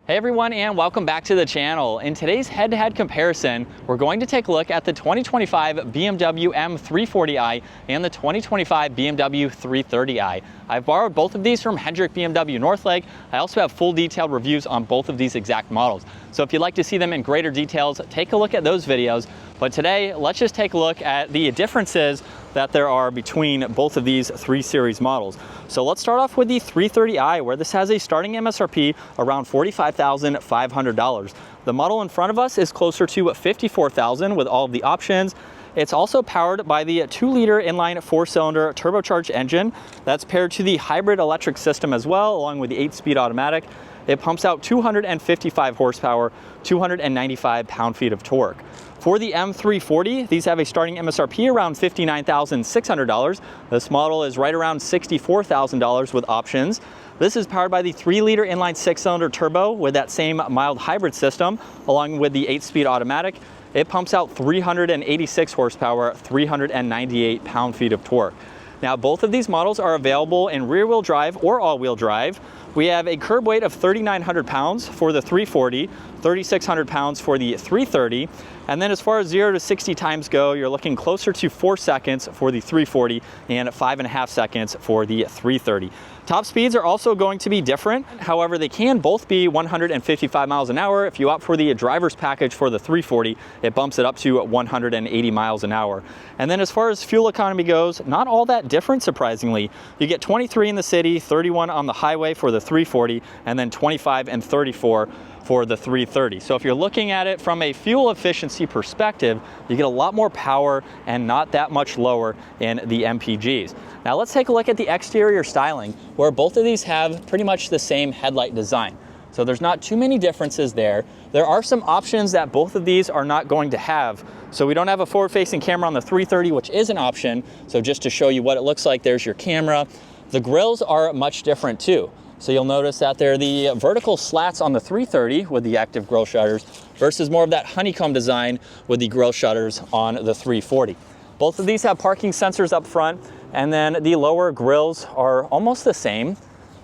Hey everyone, and welcome back to the channel. In today's head-to-head comparison, we're going to take a look at the 2025 BMW M340i and the 2025 BMW 330i. I've borrowed both of these from Hendrick BMW Northlake. I also have full detailed reviews on both of these exact models. So if you'd like to see them in greater details, take a look at those videos. But today, let's just take a look at the differences that there are between both of these 3 Series models. So let's start off with the 330i, where this has a starting MSRP around $45,500. The model in front of us is closer to $54,000 with all of the options. It's also powered by the 2-liter inline 4-cylinder turbocharged engine that's paired to the hybrid electric system as well, along with the 8-speed automatic. It pumps out 255 horsepower, 295 pound-feet of torque. For the M340, these have a starting MSRP around $59,600. This model is right around $64,000 with options. This is powered by the 3-liter inline 6-cylinder turbo with that same mild hybrid system, along with the 8-speed automatic. It pumps out 386 horsepower, 398 pound-feet of torque. Now, both of these models are available in rear-wheel drive or all-wheel drive. We have a curb weight of 3,900 pounds for the 340, 3,600 pounds for the 330, and then as far as 0 to 60 times go, you're looking closer to 4 seconds for the 340 and 5.5 seconds for the 330. Top speeds are also going to be different. However, they can both be 155 miles an hour. If you opt for the driver's package for the 340, it bumps it up to 180 miles an hour. And then as far as fuel economy goes, not all that different, surprisingly. You get 23 in the city, 31 on the highway for the 340, and then 25 and 34 for the 330. So if you're looking at it from a fuel efficiency perspective, you get a lot more power and not that much lower in the MPGs. Now let's take a look at the exterior styling, where both of these have pretty much the same headlight design. So there's not too many differences there. There are some options that both of these are not going to have. So we don't have a forward-facing camera on the 330, which is an option. So just to show you what it looks like, there's your camera. The grills are much different too. So you'll notice that they're the vertical slats on the 330 with the active grille shutters versus more of that honeycomb design with the grille shutters on the 340. Both of these have parking sensors up front, and then the lower grills are almost the same.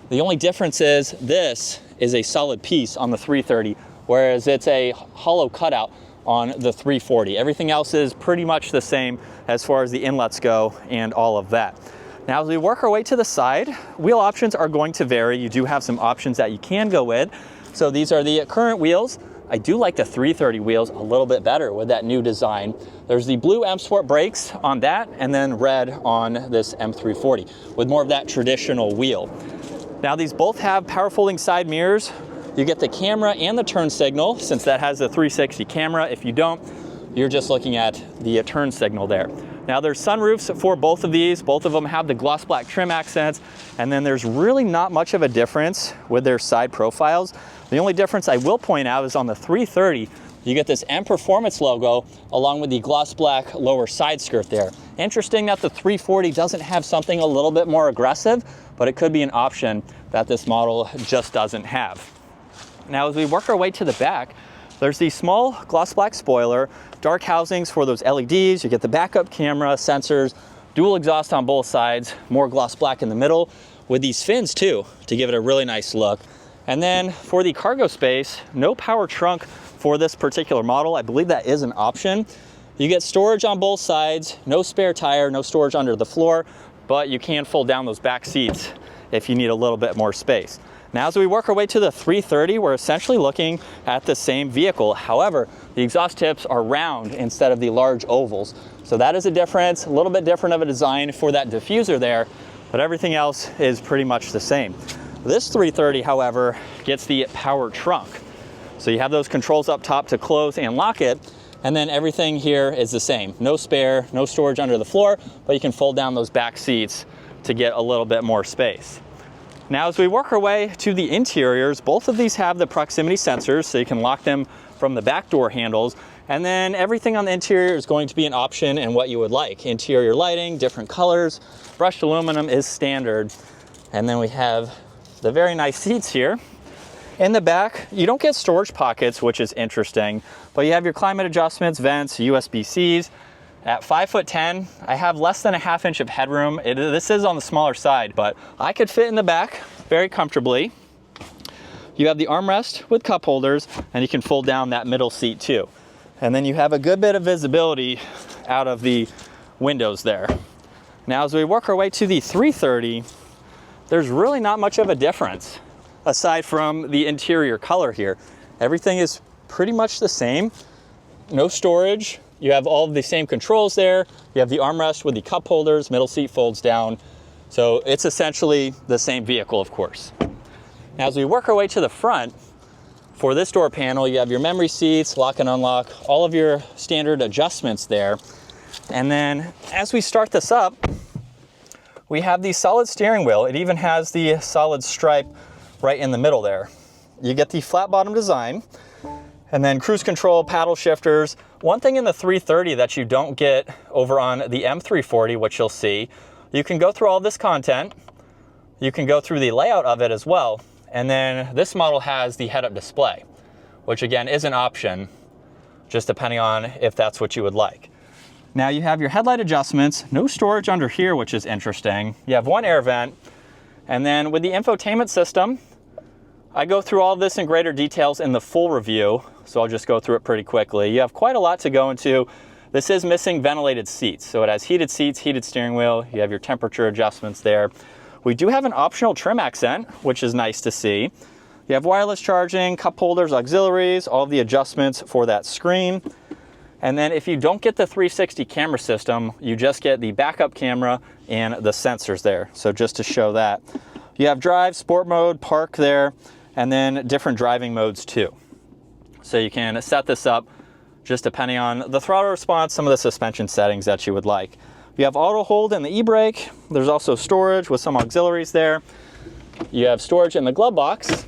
The only difference is this is a solid piece on the 330, whereas it's a hollow cutout on the 340. Everything else is pretty much the same as far as the inlets go and all of that. Now, as we work our way to the side, wheel options are going to vary. You do have some options that you can go with. So these are the current wheels. I do like the 330 wheels a little bit better with that new design. There's the blue M Sport brakes on that, and then red on this M340 with more of that traditional wheel. Now, these both have power folding side mirrors. You get the camera and the turn signal, since that has the 360 camera. If you don't, you're just looking at the turn signal there. Now, there's sunroofs for both of these. Both of them have the gloss black trim accents, and then there's really not much of a difference with their side profiles. The only difference I will point out is on the 330, you get this M Performance logo along with the gloss black lower side skirt there. Interesting that the 340 doesn't have something a little bit more aggressive, but it could be an option that this model just doesn't have. Now, as we work our way to the back, there's the small gloss black spoiler, dark housings for those LEDs, you get the backup camera, sensors, dual exhaust on both sides, more gloss black in the middle, with these fins too, to give it a really nice look. And then for the cargo space, no power trunk for this particular model. I believe that is an option. You get storage on both sides, no spare tire, no storage under the floor, but you can fold down those back seats if you need a little bit more space. Now, as we work our way to the 330, we're essentially looking at the same vehicle. However, the exhaust tips are round instead of the large ovals. So that is a difference, a little bit different of a design for that diffuser there, but everything else is pretty much the same. This 330, however, gets the power trunk. So you have those controls up top to close and lock it, and then everything here is the same. No spare, no storage under the floor, but you can fold down those back seats to get a little bit more space. Now, as we work our way to the interiors, both of these have the proximity sensors, so you can lock them from the back door handles. And then everything on the interior is going to be an option in what you would like. Interior lighting, different colors, brushed aluminum is standard. And then we have the very nice seats here. In the back, you don't get storage pockets, which is interesting, but you have your climate adjustments, vents, USB-Cs. At 5'10", I have less than a ½ inch of headroom. This is on the smaller side, but I could fit in the back very comfortably. You have the armrest with cup holders, and you can fold down that middle seat too. And then you have a good bit of visibility out of the windows there. Now, as we work our way to the 330, there's really not much of a difference aside from the interior color here. Everything is pretty much the same. No storage. You have all of the same controls there. You have the armrest with the cup holders, middle seat folds down. So it's essentially the same vehicle, of course. Now, as we work our way to the front, for this door panel, you have your memory seats, lock and unlock, all of your standard adjustments there. And then as we start this up, we have the solid steering wheel. It even has the solid stripe right in the middle there. You get the flat bottom design, and then cruise control, paddle shifters. One thing in the 330 that you don't get over on the M340, which you'll see, you can go through all this content. You can go through the layout of it as well. And then this model has the head-up display, which again is an option, just depending on if that's what you would like. Now you have your headlight adjustments, no storage under here, which is interesting. You have one air vent, and then with the infotainment system, I go through all of this in greater details in the full review, so I'll just go through it pretty quickly. You have quite a lot to go into. This is missing ventilated seats, so it has heated seats, heated steering wheel. You have your temperature adjustments there. We do have an optional trim accent, which is nice to see. You have wireless charging, cup holders, auxiliaries, all of the adjustments for that screen. And then if you don't get the 360 camera system, you just get the backup camera and the sensors there. So just to show that. You have drive, sport mode, park there, and then different driving modes too. So you can set this up just depending on the throttle response, some of the suspension settings that you would like. You have auto hold and the e-brake. There's also storage with some auxiliaries there. You have storage in the glove box.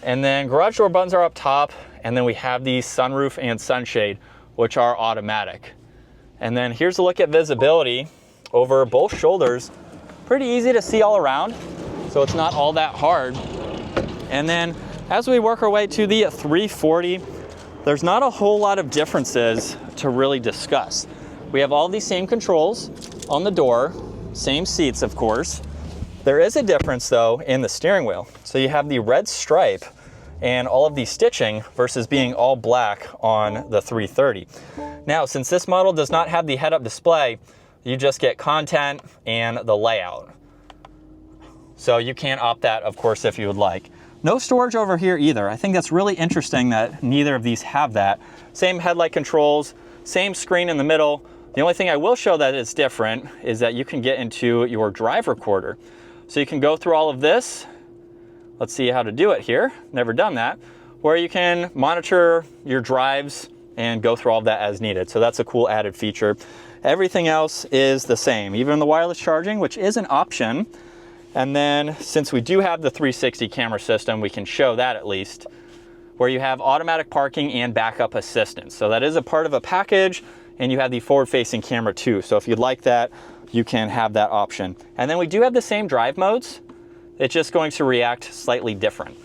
And then garage door buttons are up top. And then we have the sunroof and sunshade, which are automatic. And then here's a look at visibility over both shoulders. Pretty easy to see all around, so it's not all that hard. And then as we work our way to the 340, there's not a whole lot of differences to really discuss. We have all these same controls on the door, same seats, of course. There is a difference though in the steering wheel. So you have the red stripe and all of the stitching versus being all black on the 330. Now, since this model does not have the head-up display, you just get content and the layout. So you can opt that, of course, if you would like. No storage over here either. I think that's really interesting that neither of these have that. Same headlight controls, same screen in the middle. The only thing I will show that is different is that you can get into your drive recorder. So you can go through all of this. Let's see how to do it here. Never done that. Where you can monitor your drives and go through all of that as needed. So that's a cool added feature. Everything else is the same, even the wireless charging, which is an option. And then since we do have the 360 camera system, we can show that at least, where you have automatic parking and backup assistance. So that is a part of a package, and you have the forward-facing camera too. So if you'd like that, you can have that option. And then we do have the same drive modes. It's just going to react slightly different.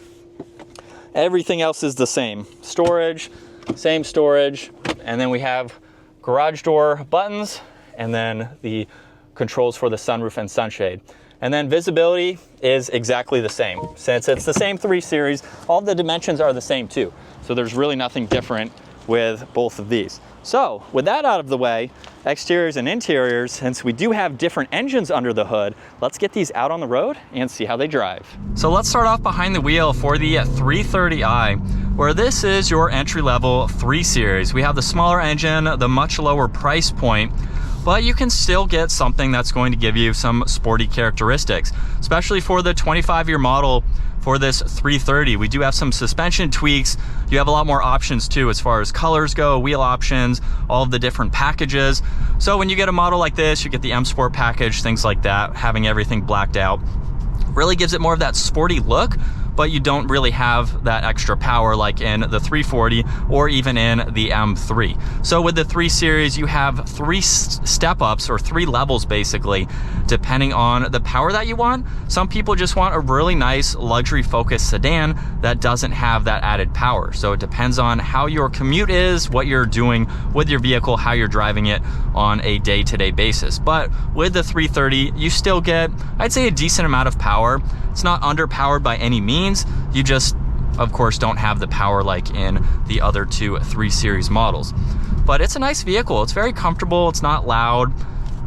Everything else is the same. Storage, same storage, and then we have garage door buttons, and then the controls for the sunroof and sunshade. And then visibility is exactly the same. Since it's the same 3 Series, all the dimensions are the same too. So there's really nothing different with both of these. So with that out of the way, exteriors and interiors, since we do have different engines under the hood, let's get these out on the road and see how they drive. So let's start off behind the wheel for the 330i, where this is your entry-level 3 Series. We have the smaller engine, the much lower price point, but you can still get something that's going to give you some sporty characteristics, especially for the 25-year model. For this 330, we do have some suspension tweaks. You have a lot more options too as far as colors go, wheel options, all of the different packages. So when you get a model like this, you get the M Sport package, things like that, having everything blacked out. Really gives it more of that sporty look, but you don't really have that extra power like in the 340 or even in the M3. So with the 3 Series, you have 3 step-ups or 3 levels basically, depending on the power that you want. Some people just want a really nice luxury-focused sedan that doesn't have that added power. So it depends on how your commute is, what you're doing with your vehicle, how you're driving it on a day-to-day basis. But with the 330, you still get, I'd say, a decent amount of power. It's not underpowered by any means. You just of course, don't have the power like in the other two 3 Series models. But it's a nice vehicle. It's very comfortable. It's not loud.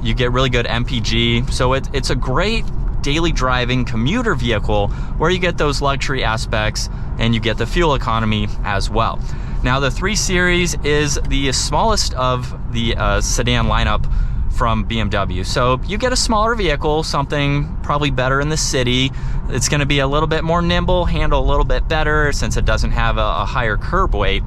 You get really good MPG. So it's a great daily driving commuter vehicle where you get those luxury aspects and you get the fuel economy as well. Now, the 3 Series is the smallest of the sedan lineup from BMW. So you get a smaller vehicle, something probably better in the city. It's going to be a little bit more nimble, handle a little bit better since it doesn't have a higher curb weight,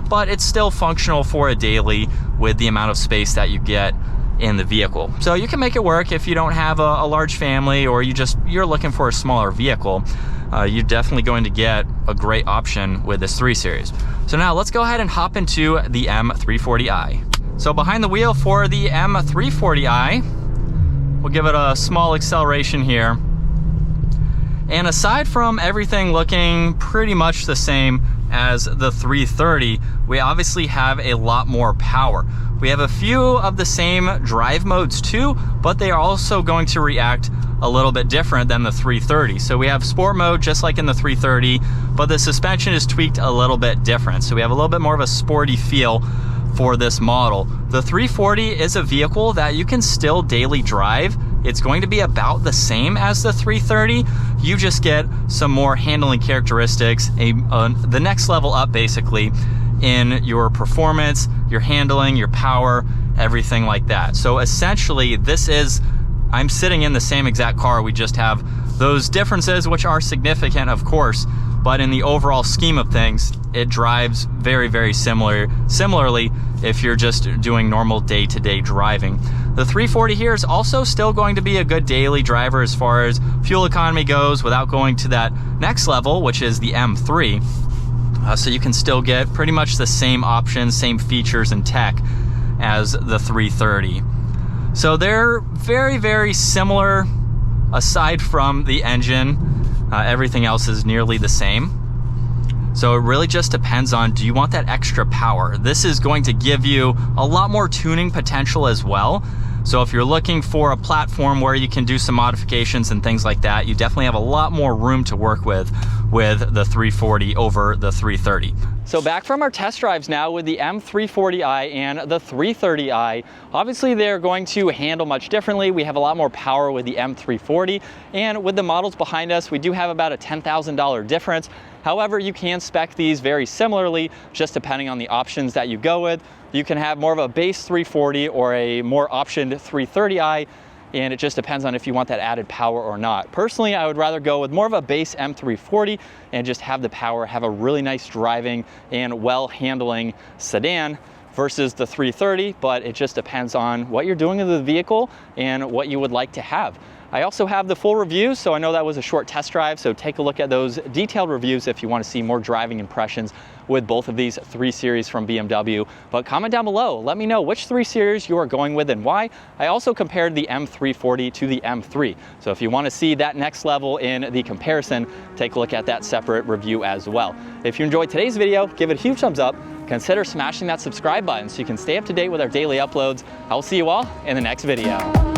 but it's still functional for a daily with the amount of space that you get in the vehicle. So you can make it work if you don't have a large family or you're looking for a smaller vehicle. You're definitely going to get a great option with this 3 Series. So now let's go ahead and hop into the M340i. So behind the wheel for the M340i, we'll give it a small acceleration here. And aside from everything looking pretty much the same as the 330, we obviously have a lot more power. We have a few of the same drive modes too, but they are also going to react a little bit different than the 330. So we have sport mode just like in the 330, but the suspension is tweaked a little bit different. So we have a little bit more of a sporty feel for this model. The 340 is a vehicle that you can still daily drive. It's going to be about the same as the 330. You just get some more handling characteristics, the next level up basically in your performance, your handling, your power, everything like that. So essentially I'm sitting in the same exact car. We just have those differences, which are significant, of course, but in the overall scheme of things, it drives very, very similarly if you're just doing normal day-to-day driving. The 340 here is also still going to be a good daily driver as far as fuel economy goes without going to that next level, which is the M3. So you can still get pretty much the same options, same features and tech as the 330. So they're very, very similar aside from the engine. Everything else is nearly the same. So it really just depends on, do you want that extra power? This is going to give you a lot more tuning potential as well. So if you're looking for a platform where you can do some modifications and things like that, you definitely have a lot more room to work with the 340 over the 330. So back from our test drives now with the M340i and the 330i. Obviously they're going to handle much differently. We have a lot more power with the M340, and with the models behind us, we do have about a $10,000 difference. However, you can spec these very similarly, just depending on the options that you go with. You can have more of a base 340 or a more optioned 330i, and it just depends on if you want that added power or not. Personally, I would rather go with more of a base M340 and just have the power, have a really nice driving and well handling sedan versus the 330, but it just depends on what you're doing with the vehicle and what you would like to have. I also have the full reviews, so I know that was a short test drive, so take a look at those detailed reviews if you want to see more driving impressions with both of these 3 Series from BMW. But comment down below, let me know which 3 Series you are going with and why. I also compared the M340 to the M3, so if you want to see that next level in the comparison, take a look at that separate review as well. If you enjoyed today's video, give it a huge thumbs up. Consider smashing that subscribe button so you can stay up to date with our daily uploads. I will see you all in the next video.